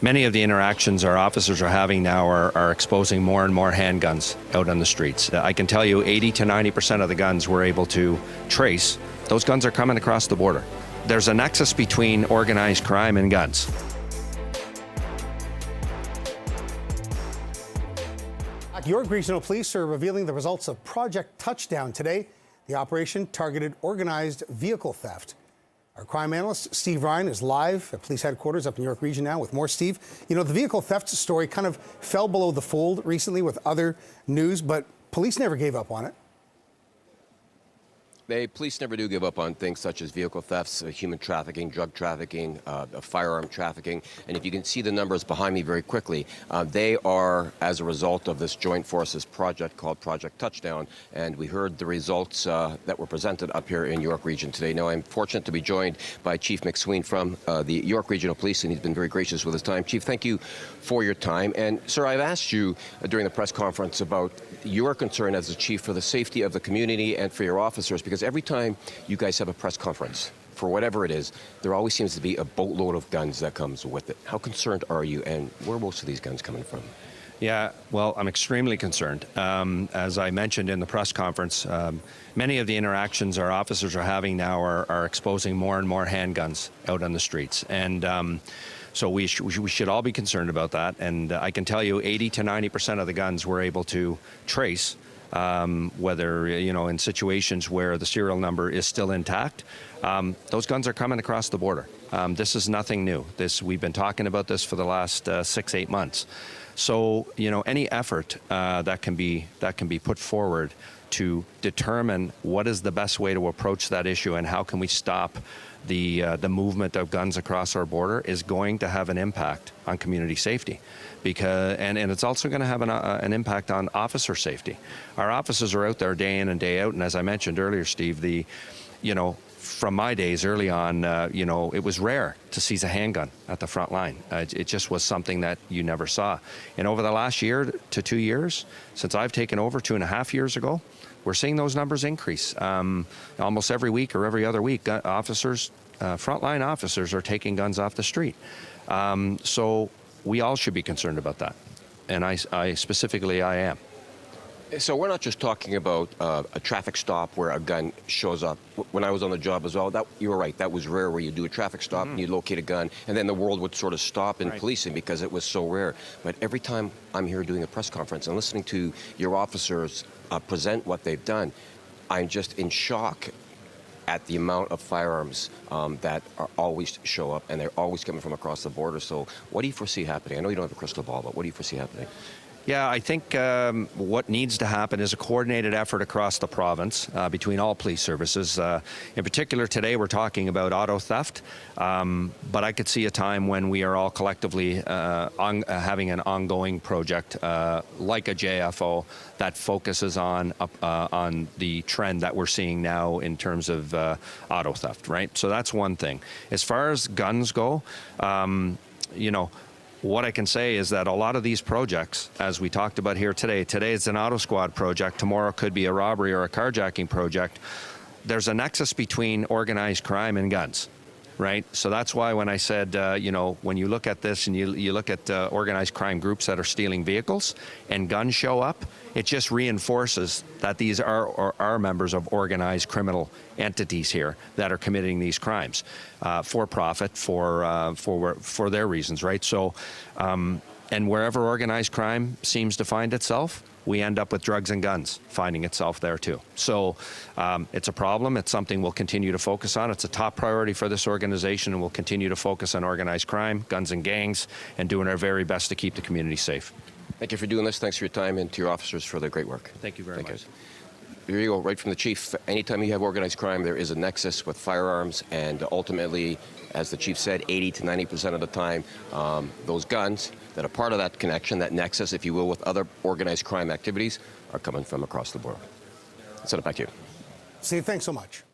Many of the interactions our officers are having now are exposing more and more handguns out on the streets. I can tell you 80 to 90% of the guns we're able to trace, those guns are coming across the border. There's a nexus between organized crime and guns. York Regional Police are revealing the results of Project Touchdown today. The operation targeted organized vehicle theft. Our crime analyst, Steve Ryan, is live at police headquarters up in York Region now with more. Steve, you know, the vehicle theft story kind of fell below the fold recently with other news, but police never gave up on it. Police never do give up on things such as vehicle thefts, human trafficking, drug trafficking, firearm trafficking. And if you can see the numbers behind me very quickly, they are as a result of this joint forces project called Project Touchdown. And we heard the results that were presented up here in York Region today. Now, I'm fortunate to be joined by Chief MacSween from the York Regional Police, and he's been very gracious with his time. Chief, thank you for your time. And, sir, I've asked you during the press conference about your concern as the chief for the safety of the community and for your officers, because every time you guys have a press conference, for whatever it is, there always seems to be a boatload of guns that comes with it. How concerned are you, and where are most of these guns coming from? Yeah, well, I'm extremely concerned. As I mentioned in the press conference, many of the interactions our officers are having now are exposing more and more handguns out on the streets. And so we should all be concerned about that. And I can tell you 80 to 90% of the guns we're able to trace, whether, you know, in situations where the serial number is still intact, those guns are coming across the border. This is nothing new. We've been talking about this for the last 6-8 months. So, you know, any effort that can be put forward to determine what is the best way to approach that issue and how can we stop the movement of guns across our border is going to have an impact on community safety, because and it's also going to have an impact on officer safety. Our officers are out there day in and day out, and as I mentioned earlier, Steve, from my days early on, it was rare to seize a handgun at the front line. It just was something that you never saw. And over the last year to 2 years, since I've taken over 2.5 years ago, we're seeing those numbers increase. Almost every week or every other week, frontline officers are taking guns off the street. So we all should be concerned about that. And I specifically am. So we're not just talking about a traffic stop where a gun shows up. When I was on the job as well, you were right, that was rare, where you do a traffic stop and you locate a gun, and then the world would sort of stop in policing because it was so rare. But every time I'm here doing a press conference and listening to your officers present what they've done, I'm just in shock at the amount of firearms that always show up, and they're always coming from across the border. So what do you foresee happening? I know you don't have a crystal ball, but what do you foresee happening? Yeah, I think what needs to happen is a coordinated effort across the province between all police services. In particular, today we're talking about auto theft, but I could see a time when we are all collectively having an ongoing project like a JFO that focuses on the trend that we're seeing now in terms of auto theft, right? So that's one thing. As far as guns go, what I can say is that a lot of these projects, as we talked about here today it's an auto squad project, tomorrow could be a robbery or a carjacking project. There's a nexus between organized crime and guns, right? So that's why when I said, when you look at this and you look at organized crime groups that are stealing vehicles and guns show up, it just reinforces that these are members of organized criminal entities here that are committing these crimes for profit, for their reasons, right? So, and wherever organized crime seems to find itself, we end up with drugs and guns finding itself there too. So it's a problem. It's something we'll continue to focus on. It's a top priority for this organization, and we'll continue to focus on organized crime, guns and gangs, and doing our very best to keep the community safe. Thank you for doing this. Thanks for your time, and to your officers for their great work. Thank you very much. There you go, right from the chief. Anytime you have organized crime, there is a nexus with firearms, and ultimately, as the chief said, 80 to 90% of the time, those guns that are part of that connection, that nexus, if you will, with other organized crime activities, are coming from across the border. Send it back to you. Steve, thanks so much.